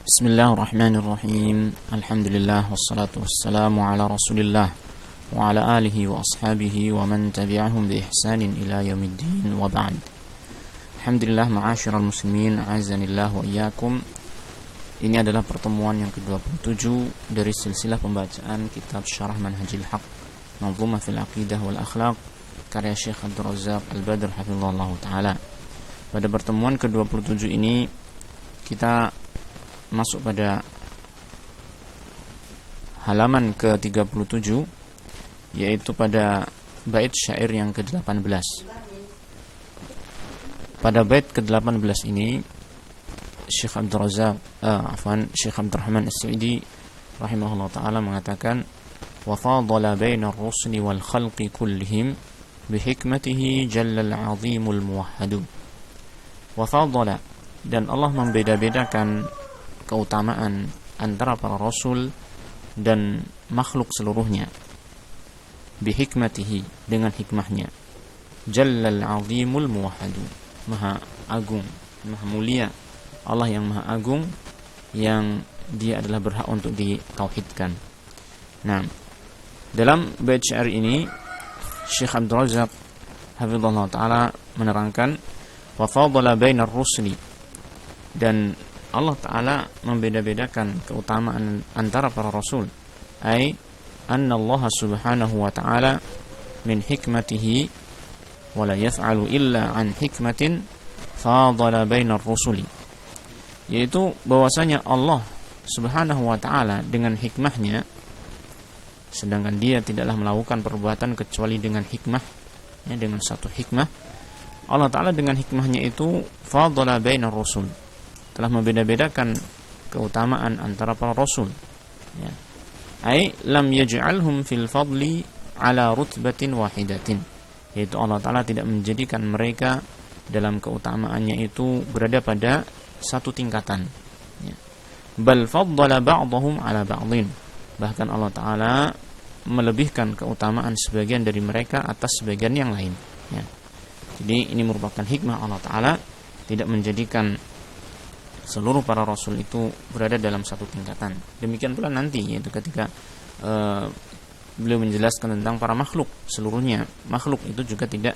Bismillahirrahmanirrahim. Alhamdulillah wassalatu wassalamu ala Rasulillah wa ala alihi wa ashabihi wa man tabi'ahum bi ihsanin ila yaumiddin wa ba'd. Alhamdulillah, ma'asyiral muslimin, a'azzanillah wa iyyakum. Ini adalah pertemuan yang ke-27 dari silsilah pembacaan kitab Syarah Manhajil Haq Manzumah fil Aqidah wal Akhlaq karya Syekh Abdul Razzaq Al-Badr hafizahullah taala. Pada pertemuan ke-27 ini kita masuk pada halaman ke-37, yaitu pada bait syair yang ke-18. Pada bait ke-18 ini Syekh Abdul Razzaq Syekh Abdurrahman As-Sa'idi rahimahullah ta'ala mengatakan, wa fadala bainar rusuli wal khalqi kullihim bihikmatihi jallal azimul muwahhadu. Wa fadala, dan Allah membeda-bedakan keutamaan antara para rasul dan makhluk seluruhnya, bihikmatihi, dengan hikmahnya, jallal azimul muwahhadu, maha agung, maha mulia, Allah yang maha agung, yang dia adalah berhak untuk ditauhidkan. Nah, dalam bait syair ini Syekh Abdul Razzaq hafizahullah ta'ala menerangkan, wa fadala bainar rusuli, dan Allah Ta'ala membeda-bedakan keutamaan antara para rasul, ay anna Allah subhanahu wa ta'ala min hikmatihi wa la yaf'alu illa an hikmatin fadala bainar rusuli, yaitu bahwasanya Allah subhanahu wa ta'ala dengan hikmahnya, sedangkan dia tidaklah melakukan perbuatan kecuali dengan hikmah, ya, dengan satu hikmah. Allah Ta'ala dengan hikmahnya itu fadala bainar rusul, telah membeda-bedakan keutamaan antara para rasul, ya. Ai lam yaj'alhum fil fadli ala rutbatin wahidatin, yaitu Allah Ta'ala tidak menjadikan mereka dalam keutamaannya itu berada pada satu tingkatan, ya. Bal faddala ba'dahum ala ba'dhin, bahkan Allah Ta'ala melebihkan keutamaan sebagian dari mereka atas sebagian yang lain, ya. Jadi ini merupakan hikmah Allah Ta'ala, tidak menjadikan seluruh para rasul itu berada dalam satu tingkatan. Demikian pula nanti, yaitu ketika beliau menjelaskan tentang para makhluk, seluruhnya makhluk itu juga tidak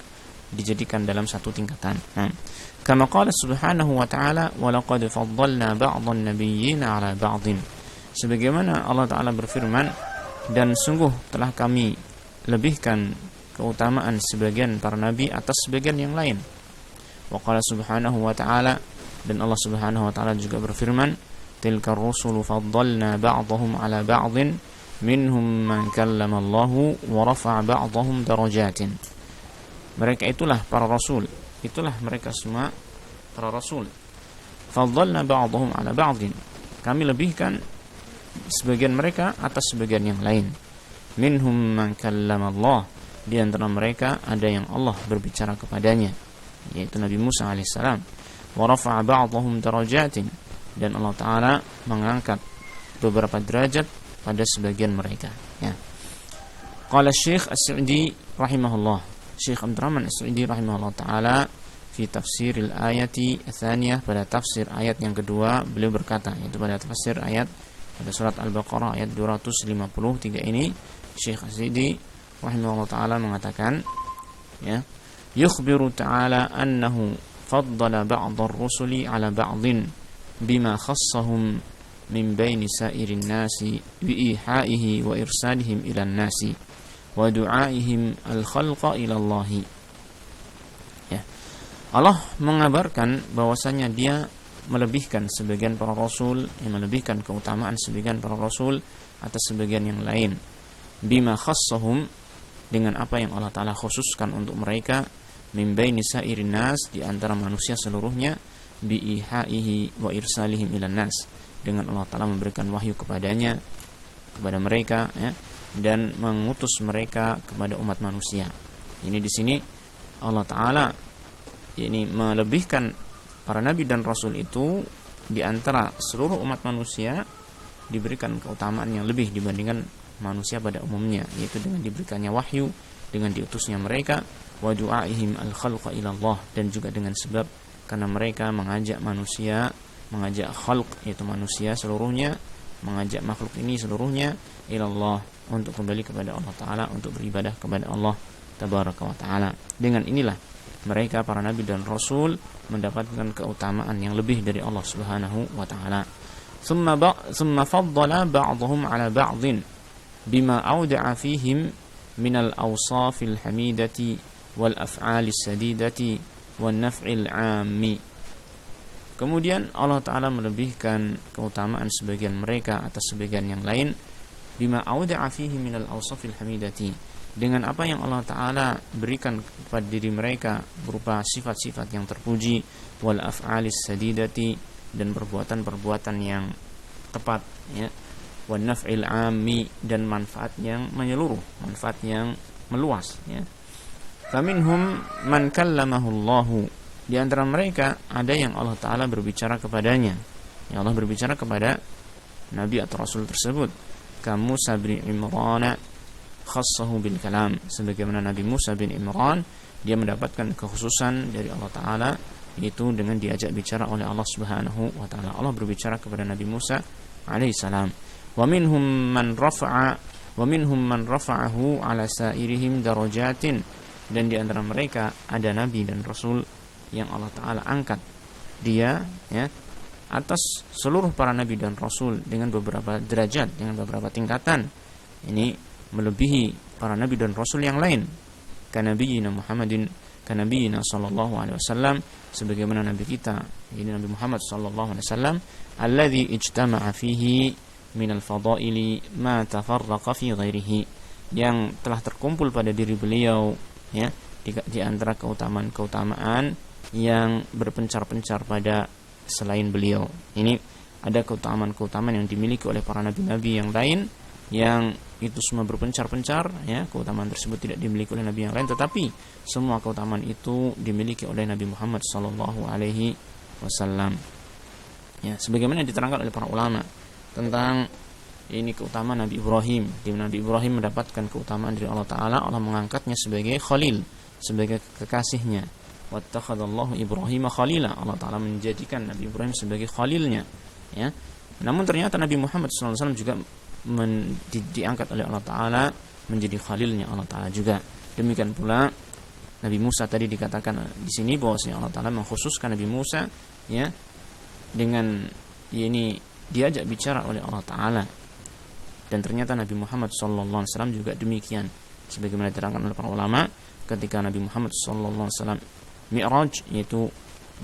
dijadikan dalam satu tingkatan. Kama qala subhanahu wa ta'ala, wa laqad faddalna ba'dhan nabiyyina 'ala ba'dhin, sebagaimana Allah Ta'ala berfirman, dan sungguh telah kami lebihkan keutamaan sebagian para nabi atas sebagian yang lain. Wa qala subhanahu wa ta'ala, dan Allah subhanahu wa ta'ala juga berfirman, tilkar rusulu faddalna ba'dahum ala ba'dhin minhum man kallama Allahu wa rafa'a ba'dahum darajatin. Mereka itulah para rasul, itulah mereka semua para rasul. Faddalna ba'dahum ala ba'dhin, kami lebihkan sebagian mereka atas sebagian yang lain. Minhum man kallama Allah, di antara mereka ada yang Allah berbicara kepadanya, yaitu Nabi Musa alaihissalam. Wa rafa'a ba'dahum darajatin, dan Allah Ta'ala mengangkat beberapa derajat pada sebagian mereka, ya. Qala Syekh As-Sa'di rahimahullah, Syekh Abdurrahman As-Sa'di rahimahullah ta'ala, fi tafsiril ayati tsaniyah, pada tafsir ayat yang kedua, beliau berkata, yaitu pada tafsir ayat pada surat Al-Baqarah ayat 253 ini, Syekh As-Sa'di rahimahullah ta'ala mengatakan, ya, yukhbiru ta'ala annahu faddala ba'dar rusuli ala ba'dhin bima khassahum min baini sa'irin nasi bi ihaihi wa irsalihim ila nasi wa du'aihim al-khalqa ila Allah, ya. Allah mengabarkan bahwasanya dia melebihkan sebagian para rasul, yang melebihkan keutamaan sebagian para rasul atas sebagian yang lain, bima khassahum, dengan apa yang Allah Ta'ala khususkan untuk mereka, min baini sa'irin nas, di antara manusia seluruhnya, bi ihaihi wa irsalihim ilan nas, dengan Allah Ta'ala memberikan wahyu kepada mereka, ya, dan mengutus mereka kepada umat manusia. Ini di sini Allah Ta'ala ini melebihkan para nabi dan rasul itu di antara seluruh umat manusia, diberikan keutamaan yang lebih dibandingkan manusia pada umumnya, yaitu dengan diberikannya wahyu, dengan diutusnya mereka, wa du'aihim al-khalqa ila Allah, dan juga dengan sebab karena mereka mengajak manusia mengajak khalq yaitu manusia seluruhnya, mengajak makhluk ini seluruhnya ilallah, untuk kembali kepada Allah Ta'ala, untuk beribadah kepada Allah Tabaraka wa Ta'ala. Dengan inilah mereka para nabi dan rasul mendapatkan keutamaan yang lebih dari Allah Subhanahu wa Ta'ala. Thumma faddala ba'dhum 'ala ba'dhin bima awda'a fihim min al-awsafil hamidati wal af'alis sadidati wan naf'il 'ammi. Kemudian Allah Ta'ala melebihkan keutamaan sebagian mereka atas sebagian yang lain, bima awda'a fihim min al-awsafil hamidati, dengan apa yang Allah Ta'ala berikan kepada diri mereka berupa sifat-sifat yang terpuji, wal af'alis sadidati, dan perbuatan-perbuatan yang tepat, ya, wan naf'il 'ammi, dan manfaat yang menyeluruh, manfaat yang meluas, ya. Faminhum man kallamahu Allahu, di antara mereka ada yang Allah Ta'ala berbicara kepadanya, yang Allah berbicara kepada nabi atau rasul tersebut. Kamu Musa bin Imran khassahu bil kalam, sebagaimana Nabi Musa bin Imran dia mendapatkan kekhususan dari Allah Ta'ala, yaitu dengan diajak bicara oleh Allah Subhanahu wa Ta'ala. Allah berbicara kepada Nabi Musa alaihissalam. Wa minhum man rafa'ahu ala sairihim darajatin, dan di antara mereka ada nabi dan rasul yang Allah Ta'ala angkat dia, ya, atas seluruh para nabi dan rasul dengan beberapa derajat, dengan beberapa tingkatan. Ini melebihi para nabi dan rasul yang lain. Kanabiyina Muhammadin, kanabiyina sallallahu alaihi wasallam, sebagaimana nabi kita, ini Nabi Muhammad sallallahu alaihi wasallam, alladzi ijtama'a fihi minal fadaili ma tafarraqa fi ghairihi, yang telah terkumpul pada diri beliau, ya, di antara keutamaan-keutamaan yang berpencar-pencar pada selain beliau. Ini ada keutamaan-keutamaan yang dimiliki oleh para nabi-nabi yang lain, yang itu semua berpencar-pencar, ya. Keutamaan tersebut tidak dimiliki oleh nabi yang lain, tetapi semua keutamaan itu dimiliki oleh Nabi Muhammad sallallahu alaihi wasallam. Ya, sebagaimana diterangkan oleh para ulama tentang ini keutamaan Nabi Ibrahim, di mana Nabi Ibrahim mendapatkan keutamaan dari Allah Ta'ala. Allah mengangkatnya sebagai khalil, sebagai kekasihnya. Wattakhadallahu Ibrahim khalila, Allah Ta'ala menjadikan Nabi Ibrahim sebagai khalilnya, ya. Namun ternyata Nabi Muhammad SAW juga diangkat oleh Allah Ta'ala menjadi khalilnya Allah Ta'ala juga. Demikian pula Nabi Musa, tadi dikatakan di sini bahwasanya Allah Ta'ala mengkhususkan Nabi Musa, ya, dengan ini diajak bicara oleh Allah Ta'ala. Dan ternyata Nabi Muhammad SAW juga demikian, sebagaimana diterangkan oleh para ulama ketika Nabi Muhammad SAW Mi'raj, yaitu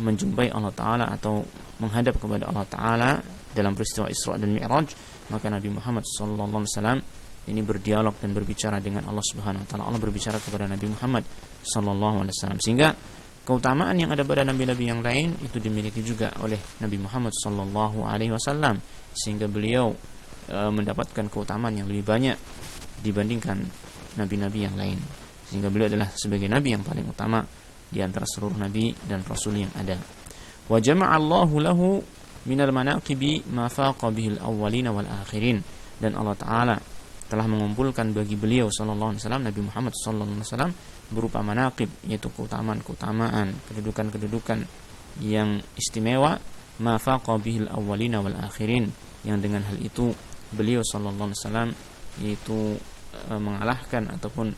menjumpai Allah Ta'ala atau menghadap kepada Allah Ta'ala dalam peristiwa Isra dan Mi'raj, maka Nabi Muhammad SAW ini berdialog dan berbicara dengan Allah Subhanahu Wa Ta'ala. Allah berbicara kepada Nabi Muhammad SAW, sehingga keutamaan yang ada pada nabi-nabi yang lain itu dimiliki juga oleh Nabi Muhammad SAW, sehingga beliau mendapatkan keutamaan yang lebih banyak dibandingkan nabi-nabi yang lain, sehingga beliau adalah sebagai nabi yang paling utama di antara seluruh nabi dan rasul yang ada. Wa jama'allahu lahu minal manaqibi ma faqa bihil awwalina wal akhirin, dan Allah Ta'ala telah mengumpulkan bagi beliau sallallahu alaihi wasallam, Nabi Muhammad sallallahu alaihi wasallam, berupa manaqib, yaitu keutamaan-keutamaan, kedudukan-kedudukan yang istimewa, ma faqa bihil awwalina wal akhirin, yang dengan hal itu beliau sallallahu alaihi wasallam yaitu mengalahkan ataupun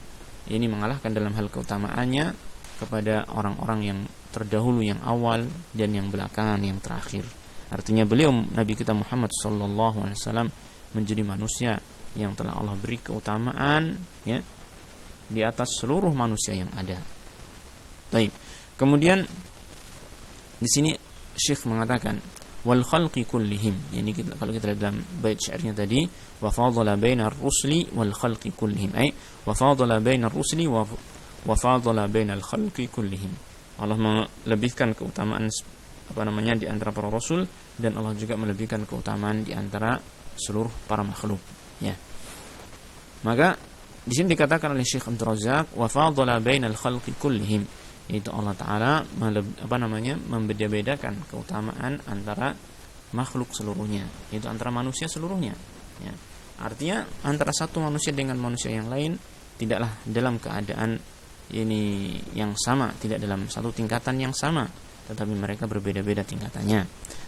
ini mengalahkan dalam hal keutamaannya kepada orang-orang yang terdahulu, yang awal dan yang belakangan, yang terakhir. Artinya beliau Nabi kita Muhammad sallallahu alaihi wasallam menjadi manusia yang telah Allah beri keutamaan, ya, di atas seluruh manusia yang ada. Baik. Kemudian di sini Syekh mengatakan wal khalqi kullihim, yani kalau kita lihat dalam bait syairnya tadi, wa fadala bainar rusli wal khalqi kullihim, ay wa fadala bainar rusli wa fadala bainal khalqi kullihim. Allah melebihkan keutamaan di antara para rasul, dan Allah juga melebihkan keutamaan di antara seluruh para makhluk, ya. Maka di sini dikatakan oleh Syekh Abdul Razak wa fadala bainal khalqi kullihim, yaitu Allah Ta'ala membeda-bedakan keutamaan antara makhluk seluruhnya, yaitu antara manusia seluruhnya, ya. Artinya antara satu manusia dengan manusia yang lain tidaklah dalam keadaan ini yang sama, tidak dalam satu tingkatan yang sama, tetapi mereka berbeda-beda tingkatannya.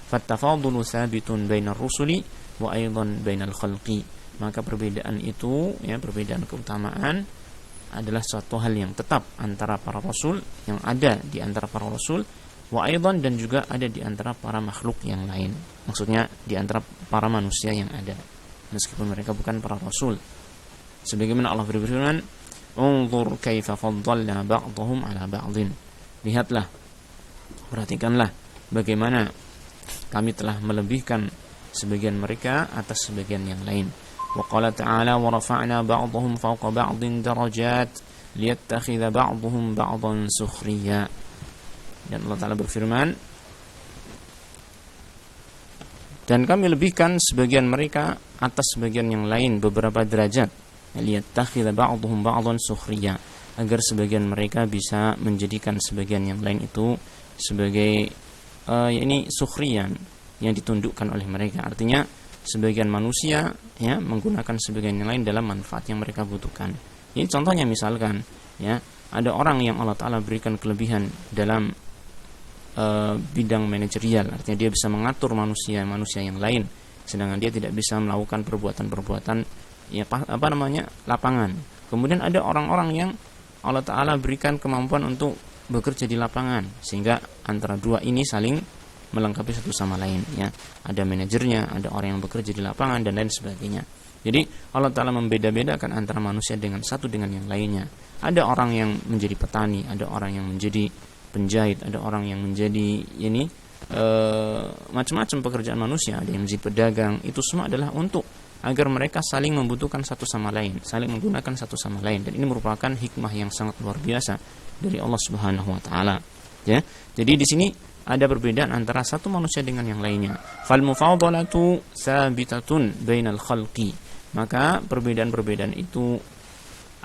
fattafadulu thabitun bainar rusuli wa aidan bainal khalqi. Maka perbedaan itu, ya, perbedaan keutamaan adalah suatu hal yang tetap antara para rasul, yang ada di antara para rasul, wa aidan, dan juga ada di antara para makhluk yang lain. Maksudnya di antara para manusia yang ada, meskipun mereka bukan para rasul. Sebagaimana Allah berfirman, "Unzur kaifa faddalna ba'dahum 'ala ba'din." Lihatlah, perhatikanlah bagaimana kami telah melebihkan sebagian mereka atas sebagian yang lain. Wa qala ta'ala, "Wa rafa'na ba'dahum fawqa ba'din darajat liyattakhidha ba'dahum ba'dan sukhriya." Dan Allah Ta'ala berfirman, dan kami lebihkan sebagian mereka atas sebagian yang lain beberapa derajat, liyattakhidha ba'dahum ba'dan sukhriya, agar sebagian mereka bisa menjadikan sebagian yang lain itu sebagai ini sukhriyan, yang ditundukkan oleh mereka. Artinya sebagian manusia, ya, menggunakan sebagian yang lain dalam manfaat yang mereka butuhkan. Ini contohnya, misalkan, ya, ada orang yang Allah Ta'ala berikan kelebihan dalam bidang manajerial, artinya dia bisa mengatur manusia yang lain, sedangkan dia tidak bisa melakukan perbuatan-perbuatan, ya, lapangan. Kemudian ada orang-orang yang Allah Ta'ala berikan kemampuan untuk bekerja di lapangan, sehingga antara dua ini saling melengkapi satu sama lain, ya. Ada manajernya, ada orang yang bekerja di lapangan, dan lain sebagainya. Jadi Allah Ta'ala membeda-bedakan antara manusia dengan satu dengan yang lainnya. Ada orang yang menjadi petani, ada orang yang menjadi penjahit, ada orang yang menjadi macam-macam pekerjaan manusia, ada yang menjadi pedagang. Itu semua adalah untuk agar mereka saling membutuhkan satu sama lain, saling menggunakan satu sama lain, dan ini merupakan hikmah yang sangat luar biasa dari Allah Subhanahu wa taala, ya. Jadi di sini ada perbedaan antara satu manusia dengan yang lainnya. Fal mufadalatu sabitatun bainal khalqi. Maka perbedaan-perbedaan itu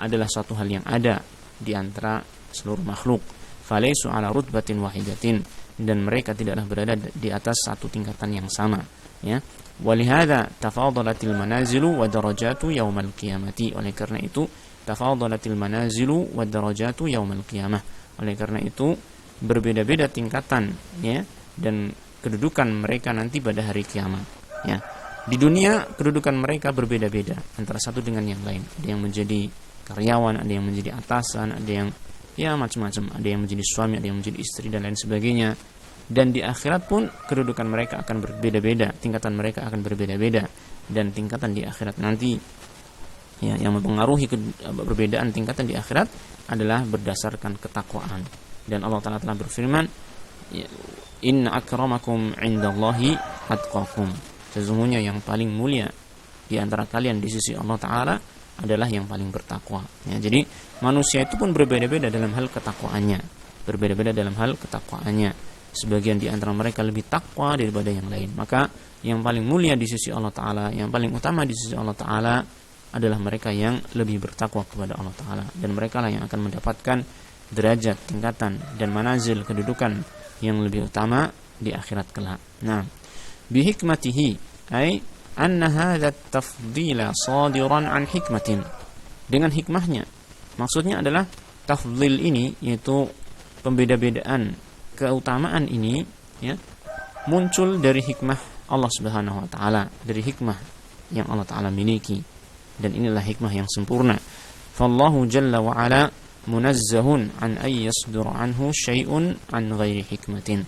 adalah suatu hal yang ada di antara seluruh makhluk. Falaisu ala rutbatin wahidatin, dan mereka tidaklah berada di atas satu tingkatan yang sama, ya. Walihada tafadalatil manazilu wa darajatu yaumal qiyamati. Oleh karena itu tafadalatil manazilu wa darajatu yaumal qiyamah. Oleh karena itu berbeda-beda tingkatan, ya, dan kedudukan mereka nanti pada hari kiamat, ya. Di dunia kedudukan mereka berbeda-beda antara satu dengan yang lain. Ada yang menjadi karyawan, ada yang menjadi atasan, ada yang, ya, macam-macam, ada yang menjadi suami, ada yang menjadi istri, dan lain sebagainya. Dan di akhirat pun kedudukan mereka akan berbeda-beda, tingkatan mereka akan berbeda-beda, dan tingkatan di akhirat nanti, ya, yang mempengaruhi perbedaan tingkatan di akhirat adalah berdasarkan ketakwaan. Dan Allah Ta'ala telah berfirman, "Inna akramakum indallahi atqakum." Sesungguhnya yang paling mulia di antara kalian di sisi Allah Ta'ala adalah yang paling bertakwa, ya. Jadi manusia itu pun berbeda-beda dalam hal ketakwaannya, berbeda-beda dalam hal ketakwaannya. Sebagian di antara mereka lebih takwa daripada yang lain. Maka yang paling mulia di sisi Allah Ta'ala, yang paling utama di sisi Allah Ta'ala adalah mereka yang lebih bertakwa kepada Allah Ta'ala. Dan mereka lah yang akan mendapatkan derajat, tingkatan, dan manazil, kedudukan yang lebih utama di akhirat kelak. Nah, bihikmatihi ay anna hadha tafdila sadiran an hikmatin. Dengan hikmahnya, maksudnya adalah tafdil ini, yaitu pembeda-bedaan, keutamaan ini, ya, muncul dari hikmah Allah Subhanahu wa taala, dari hikmah yang Allah Ta'ala miliki, dan inilah hikmah yang sempurna. Fallahu jalla wa ala munazzahun an ay yasdur anhu syai'un an ghairi hikmatin.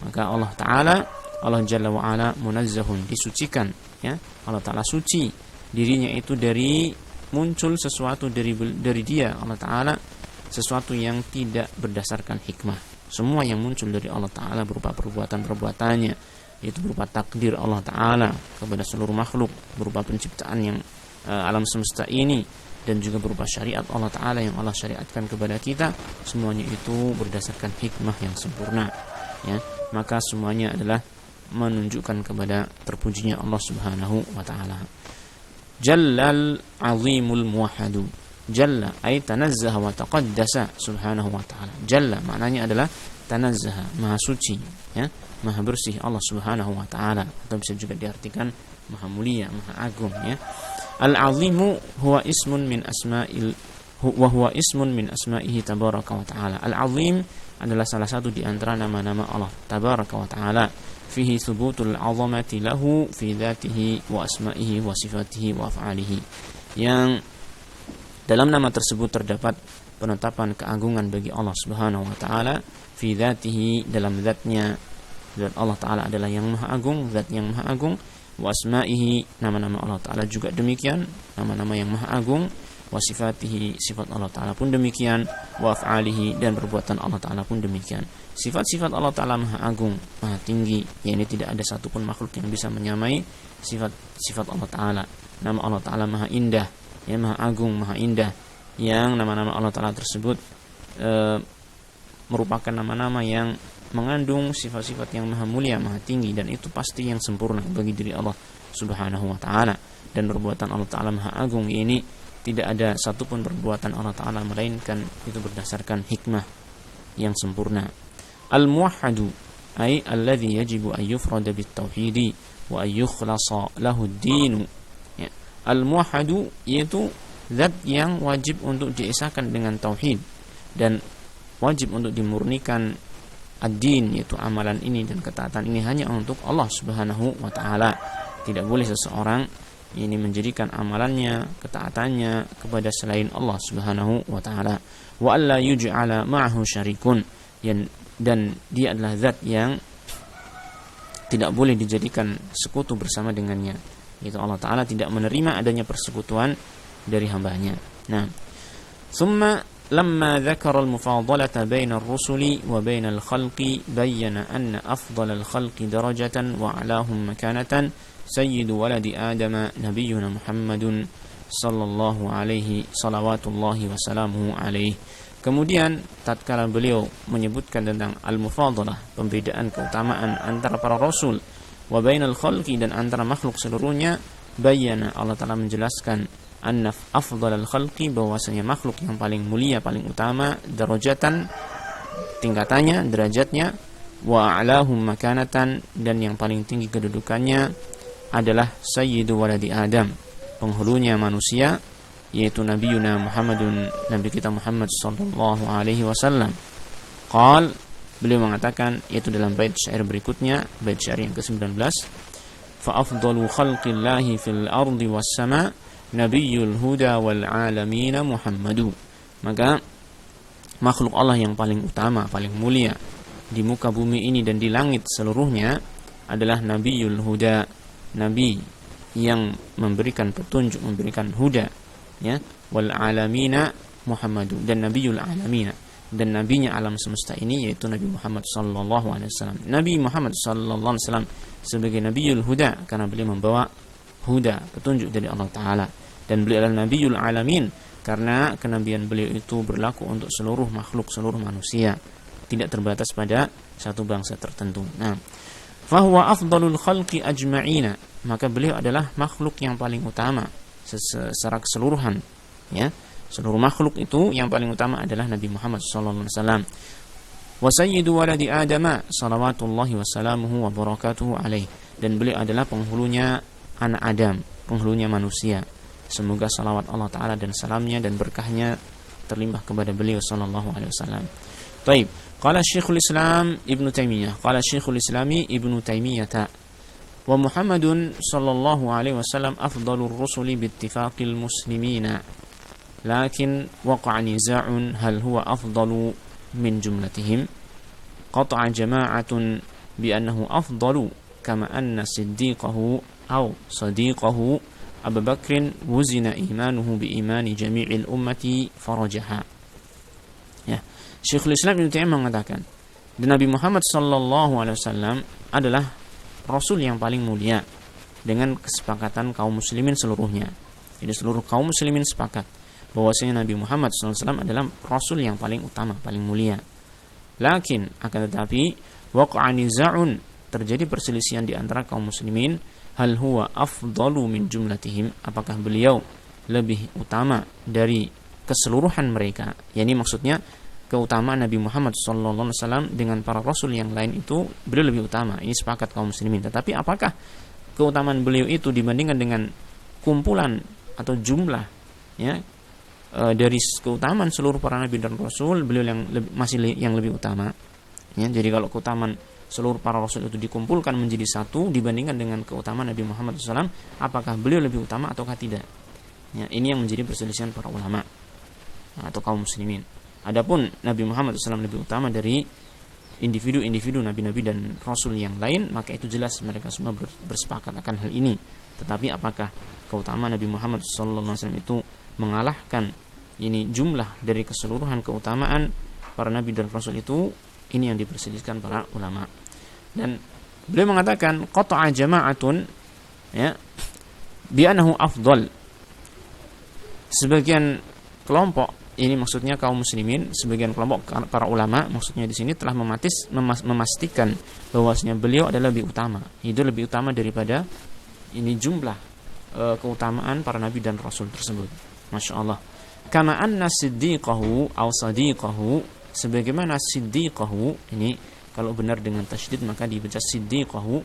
Maka Allah Ta'ala, Allah Jalla wa ala munazzahun, disucikan, ya. Allah Ta'ala suci dirinya itu dari muncul sesuatu dari dia, Allah Ta'ala, sesuatu yang tidak berdasarkan hikmah. Semua yang muncul dari Allah Ta'ala berupa perbuatan-perbuatannya, itu berupa takdir Allah Ta'ala kepada seluruh makhluk, berupa penciptaan yang alam semesta ini, dan juga berupa syariat Allah Ta'ala yang Allah syariatkan kepada kita. Semuanya itu berdasarkan hikmah yang sempurna, ya. Maka semuanya adalah menunjukkan kepada terpujinya Allah Subhanahu wa Ta'ala. Jallal azimul muwahhadu. Jalla ay tanazzaha wa taqaddasa subhanahu wa ta'ala. Jalla maknanya adalah tanazzaha, maha suci, ya, maha bersih Allah Subhanahu wa ta'ala, atau bisa juga diartikan maha mulia, maha agung, ya. Al-azimu huwa ismun min asma'il wa huwa ismun min asma'ihi tabaraka wa ta'ala. Al-azim adalah salah satu di antara nama-nama Allah Tabaraka wa ta'ala. fihi thubutul 'azamati lahu fi dzatihi wa asma'ihi wa sifatihi wa af'alihi. Yang dalam nama tersebut terdapat penetapan keagungan bagi Allah Subhanahu wa taala fi dzatihi, dalam zatnya. Zat Allah taala adalah yang maha agung, zat yang maha agung. Wa asma'ihi, nama-nama Allah taala juga demikian, nama-nama yang maha agung. Wa sifatihi, sifat Allah taala pun demikian. Wa af'alihi, dan perbuatan Allah taala pun demikian. Sifat-sifat Allah taala maha agung, maha tinggi, yakni tidak ada satupun makhluk yang bisa menyamai sifat Allah taala. Nama Allah taala maha indah, ya, maha agung, maha indah, yang nama-nama Allah taala tersebut merupakan nama-nama yang mengandung sifat-sifat yang maha mulia, maha tinggi, dan itu pasti yang sempurna bagi diri Allah Subhanahu wa taala. Dan perbuatan Allah taala maha agung ini tidak ada satupun perbuatan Allah taala melainkan itu berdasarkan hikmah yang sempurna. Al-muwahhadu ay alladhi yajibu an yufrada bit-tauhid wa an yukhlasa lahu ad-din. Ya. Al-muwahhadu yaitu zat yang wajib untuk diesahkan dengan tauhid dan wajib untuk dimurnikan ad-din, yaitu amalan ini dan ketaatan ini hanya untuk Allah Subhanahu wa taala. Tidak boleh seseorang ini menjadikan amalannya, ketaatannya kepada selain Allah Subhanahu wa taala. Wa alla yuj'ala ma'ahu syarikun, dan dia adalah zat yang tidak boleh dijadikan sekutu bersama dengannya. Itu Allah taala tidak menerima adanya persekutuan dari hambanya. Nah, summa lamma dzakara al-mufadalata baina ar-rusuli wa baina al-khalqi bayyana anna afdalal khalqi darajatan wa a'lahum makanatan sayyidu waladi adama nabiyuna Muhammadun sallallahu alaihi salawatullahi wassalamuhu alaihi. Kemudian tatkala beliau menyebutkan tentang al-mufadalah, pembedaan keutamaan antara para rasul, wa bainal khalqi, dan antara makhluk seluruhnya, bayyana, Allah Ta'ala menjelaskan, anna afdalal khalqi, bahwasanya makhluk yang paling mulia, paling utama, darajatan, tingkatannya, derajatnya, wa a'lahum makanatan, dan yang paling tinggi kedudukannya adalah sayyidu waladi Adam, penghulunya manusia, yaitu Nabiyuna Muhammadun, Nabi kita Muhammad sallallahu alaihi wasallam. Qal, beliau mengatakan, yaitu dalam bait syair berikutnya, bait syair yang ke-19, fa afdalu khalqillahi fil ardi was sama nabiyyul huda wal alamin Muhammadu. Maka makhluk Allah yang paling utama, paling mulia di muka bumi ini dan di langit seluruhnya adalah Nabiyul Huda, nabi yang memberikan petunjuk, memberikan huda, ya, wal alamina Muhammadu, dan nabiyul alamina, dan nabinya alam semesta ini yaitu Nabi Muhammad sallallahu alaihi wasallam. Nabi Muhammad sallallahu alaihi wasallam sebagai nabiyul huda karena beliau membawa huda, petunjuk dari Allah taala, dan beliau adalah nabiyul alamin karena kenabian beliau itu berlaku untuk seluruh makhluk, seluruh manusia, tidak terbatas pada satu bangsa tertentu. Nah, fahuwa afdalul khalqi ajma'ina, maka beliau adalah makhluk yang paling utama secara keseluruhan, ya, seluruh makhluk itu yang paling utama adalah Nabi Muhammad sallallahu alaihi wasallam. Wa sayyidu waladi Adam salawatullahi wassalamuhu wa barakatuhu alaihi, dan beliau adalah penghulunya anak Adam, penghulunya manusia. Semoga salawat Allah taala dan salamnya dan berkahnya terlimpah kepada beliau sallallahu alaihi wasallam. Baik, qala Syekhul Islam Ibnu Taimiyah, qala Syekhul Islami Ibnu Taimiyah, wa Muhammadun sallallahu alaihi wasallam afdalur rusuli biittifaqil muslimina, lakin waqa'a niza'un hal huwa afdalu min jumlatihim. Qata'a jama'atun bi annahu afdalu kama anna siddiqahu aw sadiqahu Abu Bakrin wuzina imanuhu bi imani jami'il ummati farajaha. Ya, Syekhul Islam Ibnu Taimiyah mengatakan, dan Nabi Muhammad sallallahu alaihi wasallam adalah rasul yang paling mulia dengan kesepakatan kaum muslimin seluruhnya. Jadi seluruh kaum muslimin sepakat bahwasanya Nabi Muhammad sallallahu alaihi wasallam adalah rasul yang paling utama, paling mulia. Lakin akan tetapi waqa'a niza'un, terjadi perselisihan di antara kaum muslimin, hal huwa afdalu min jumlatihim, apakah beliau lebih utama dari keseluruhan mereka. Yani maksudnya keutamaan Nabi Muhammad SAW dengan para rasul yang lain itu beliau lebih utama. Ini sepakat kaum muslimin. Tetapi apakah keutamaan beliau itu dibandingkan dengan kumpulan atau jumlah, ya, dari keutamaan seluruh para nabi dan rasul, beliau yang masih yang lebih utama. Ya, jadi kalau keutamaan seluruh para rasul itu dikumpulkan menjadi satu dibandingkan dengan keutamaan Nabi Muhammad SAW, apakah beliau lebih utama ataukah tidak? Ya, ini yang menjadi perselisihan para ulama atau kaum muslimin. Adapun Nabi Muhammad SAW lebih utama dari individu-individu nabi-nabi dan rasul yang lain, maka itu jelas mereka semua bersepakat akan hal ini. Tetapi apakah keutamaan Nabi Muhammad SAW itu mengalahkan ini jumlah dari keseluruhan keutamaan para nabi dan rasul itu, ini yang diperselisihkan para ulama. Dan beliau mengatakan qata'a jama'atun ya bi annahu afdal. Sebagian kelompok, ini maksudnya kaum muslimin, sebagian kelompok para ulama maksudnya di sini telah memastikan bahwasanya beliau adalah lebih utama. Itu lebih utama daripada ini jumlah keutamaan para nabi dan rasul tersebut. Masya Allah. Kama anna siddiqahu aw sadiqahu, sebagaimana siddiqahu, ini kalau benar dengan tasydid maka dibaca siddiqahu,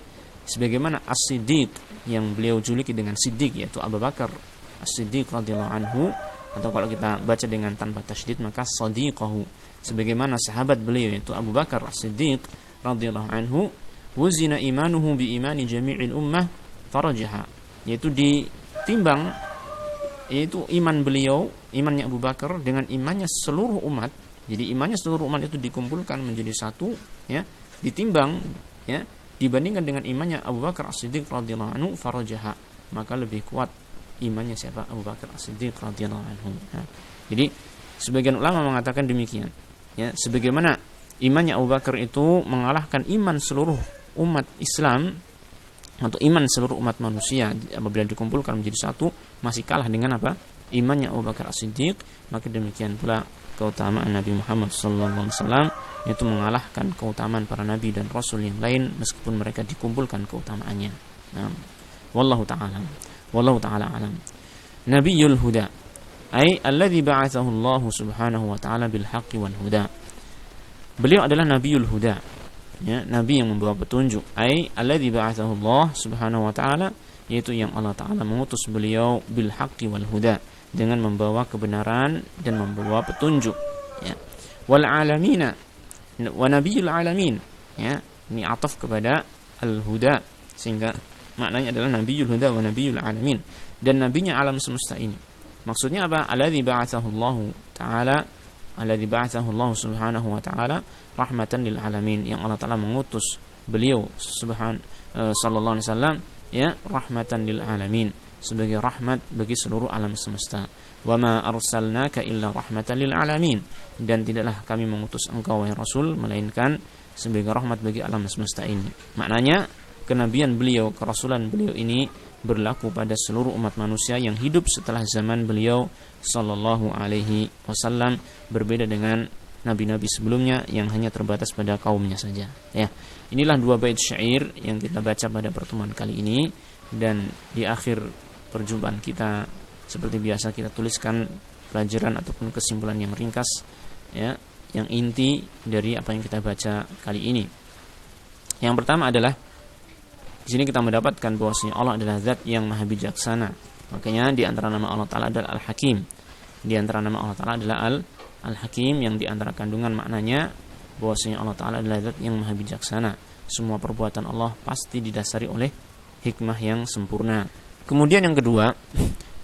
sebagaimana as-siddiq yang beliau juluki dengan siddiq, yaitu Abu Bakar as-Siddiq radhiyallahu anhu, atau kalau kita baca dengan tanpa tasydid maka sadiqahu, sebagaimana sahabat beliau yaitu Abu Bakar as-Siddiq radhiyallahu anhu, wuzina imanuhu bi imani jami'il ummah farajaha, yaitu ditimbang, yaitu iman beliau, imannya Abu Bakar dengan imannya seluruh umat. Jadi imannya seluruh umat itu dikumpulkan menjadi satu, ya, ditimbang, ya, dibandingkan dengan imannya Abu Bakar as-Siddiq radhiyallahu anhu, farajaha, maka lebih kuat imannya siapa? Abu Bakar as-Siddiq radhiyallahu anhu. Ya. Jadi sebagian ulama mengatakan demikian, ya, sebagaimana imannya Abu Bakar itu mengalahkan iman seluruh umat Islam atau iman seluruh umat manusia apabila dikumpulkan menjadi satu masih kalah dengan apa? Imannya Abu Bakar as-Siddiq, maka demikian pula keutamaan Nabi Muhammad SAW itu mengalahkan keutamaan para nabi dan rasul yang lain meskipun mereka dikumpulkan keutamaannya. Nah, wallahu ta'ala alam. Nabiyul huda, ay alladhi ba'athahu Allah subhanahu wa ta'ala bil haqqi wal huda. Beliau adalah Nabiyul huda, ya, nabi yang membawa petunjuk. Ay alladhi ba'athahu Allah subhanahu wa ta'ala, yaitu yang Allah Ta'ala mengutus beliau bil haqqi wal huda, dengan membawa kebenaran dan membawa petunjuk, ya. Wal alamina wa nabiyul alamin, ya, ini ataf kepada al huda sehingga maknanya adalah nabiyul huda wa nabiyul alamin, dan nabinya alam semesta ini. Maksudnya apa? Alladzi ba'athahu Allah Ta'ala, alladzi ba'athahu Allah subhanahu wa ta'ala rahmatan lil alamin, yang Allah Ta'ala mengutus beliau sallallahu alaihi wasallam, ya, rahmatan lil alamin, sebagai rahmat bagi seluruh alam semesta. Wa ma arsalnaka illa rahmatan lil alamin, dan tidaklah kami mengutus engkau wahai Rasul melainkan sebagai rahmat bagi alam semesta ini. Maknanya kenabian beliau, kerasulan beliau ini berlaku pada seluruh umat manusia yang hidup setelah zaman beliau sallallahu alaihi wasallam, berbeda dengan nabi-nabi sebelumnya yang hanya terbatas pada kaumnya saja, ya. Inilah dua bait syair yang kita baca pada pertemuan kali ini, dan di akhir perjumpaan kita seperti biasa kita tuliskan pelajaran ataupun kesimpulan yang ringkas, ya, yang inti dari apa yang kita baca kali ini. Yang pertama adalah di sini kita mendapatkan bahwasanya Allah adalah zat yang maha bijaksana. Makanya di antara nama Allah Ta'ala adalah Al-Hakim. Di antara nama Allah Ta'ala adalah Al-Hakim, yang di antara kandungan maknanya bahwasanya Allah Ta'ala adalah zat yang maha bijaksana. Semua perbuatan Allah pasti didasari oleh hikmah yang sempurna. Kemudian yang kedua,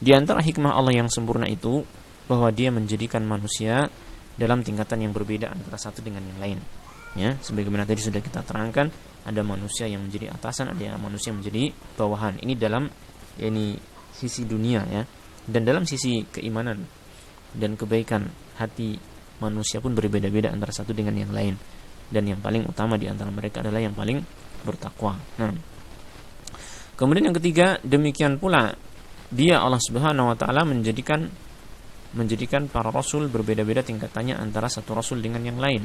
di antara hikmah Allah yang sempurna itu bahwa Dia menjadikan manusia dalam tingkatan yang berbeda antara satu dengan yang lain, ya, sebagaimana tadi sudah kita terangkan, ada manusia yang menjadi atasan, ada manusia yang menjadi bawahan. Ini dalam sisi dunia, ya, dan dalam sisi keimanan dan kebaikan hati manusia pun berbeda-beda antara satu dengan yang lain, dan yang paling utama di antara mereka adalah yang paling bertakwa. Nah, kemudian yang ketiga, demikian pula Dia Allah Subhanahu wa taala menjadikan para rasul berbeda-beda tingkatannya antara satu rasul dengan yang lain,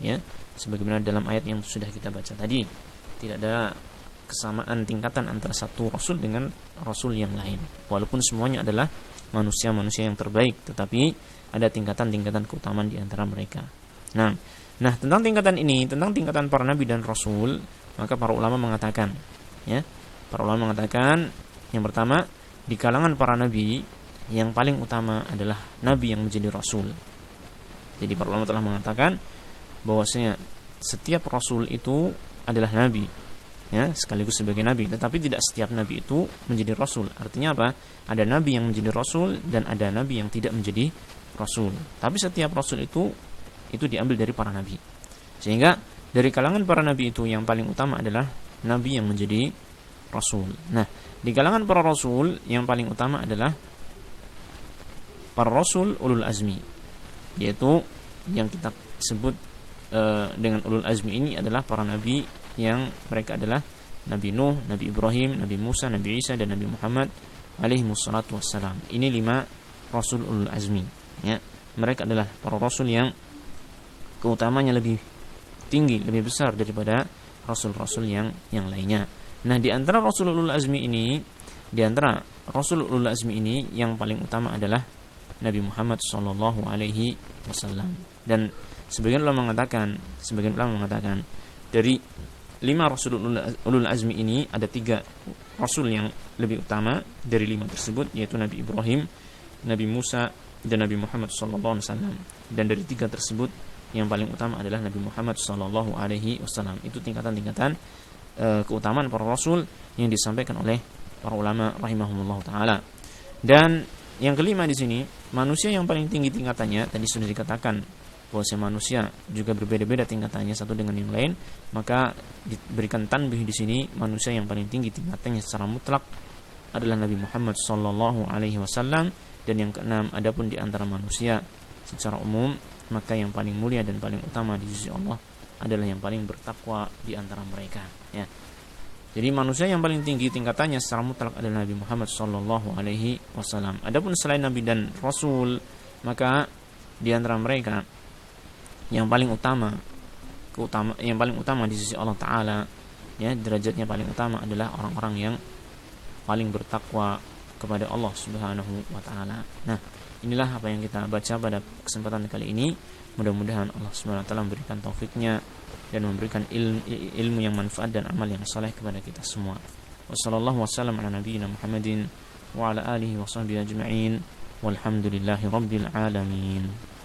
ya, sebagaimana dalam ayat yang sudah kita baca tadi, tidak ada kesamaan tingkatan antara satu rasul dengan rasul yang lain, walaupun semuanya adalah manusia-manusia yang terbaik, tetapi ada tingkatan-tingkatan keutamaan di antara mereka. Nah, tentang tingkatan ini, tentang tingkatan para nabi dan rasul, maka para ulama mengatakan, ya, yang pertama, di kalangan para nabi yang paling utama adalah nabi yang menjadi rasul. Jadi para ulama telah mengatakan bahwasanya setiap rasul itu adalah nabi, ya, sekaligus sebagai nabi. Tetapi tidak setiap nabi itu menjadi rasul. Artinya apa? Ada nabi yang menjadi rasul dan ada nabi yang tidak menjadi rasul. Tapi setiap rasul itu diambil dari para nabi. Sehingga dari kalangan para nabi itu yang paling utama adalah nabi yang menjadi rasul. Nah, di kalangan para rasul yang paling utama adalah para rasul ulul azmi, yaitu yang kita sebut dengan ulul azmi ini adalah para nabi yang mereka adalah Nabi Nuh, Nabi Ibrahim, Nabi Musa, Nabi Isa, dan Nabi Muhammad alaihi wassalatu wassalam. Ini 5 rasul ulul azmi, ya. Mereka adalah para rasul yang keutamanya lebih tinggi, lebih besar daripada rasul-rasul yang lainnya. Nah, di antara rasul ulul azmi ini, yang paling utama adalah Nabi Muhammad sallallahu alaihi wasallam. Dan sebagian ulama mengatakan dari 5 rasul ulul azmi ini ada 3 rasul yang lebih utama dari 5 tersebut, yaitu Nabi Ibrahim, Nabi Musa, dan Nabi Muhammad sallallahu alaihi wasallam. Dan dari 3 tersebut yang paling utama adalah Nabi Muhammad sallallahu alaihi wasallam. Itu tingkatan-tingkatan keutamaan para rasul yang disampaikan oleh para ulama rahimahumullah taala. Dan yang kelima di sini, manusia yang paling tinggi tingkatannya, tadi sudah dikatakan bahwa manusia juga berbeda-beda tingkatannya satu dengan yang lain, maka diberikan tanbih di sini, manusia yang paling tinggi tingkatannya secara mutlak adalah Nabi Muhammad sallallahu alaihi wasallam. Dan yang keenam, adapun di antara manusia secara umum, maka yang paling mulia dan paling utama di sisi Allah adalah yang paling bertakwa di antara mereka, ya. Jadi manusia yang paling tinggi tingkatannya secara mutlak adalah Nabi Muhammad sallallahu alaihi wasallam. Adapun selain nabi dan rasul, maka di antara mereka yang paling utama di sisi Allah taala, ya, derajatnya paling utama adalah orang-orang yang paling bertakwa kepada Allah Subhanahu wa taala. Nah, inilah apa yang kita baca pada kesempatan kali ini. Mudah-mudahan Allah Subhanahu wa taala memberikan taufiknya dan memberikan ilmu yang manfaat dan amal yang saleh kepada kita semua. Wassallallahu wasallam ala nabiyyina Muhammadin wa ala alihi wa sahbihi ajma'in. Walhamdulillahi rabbil alamin.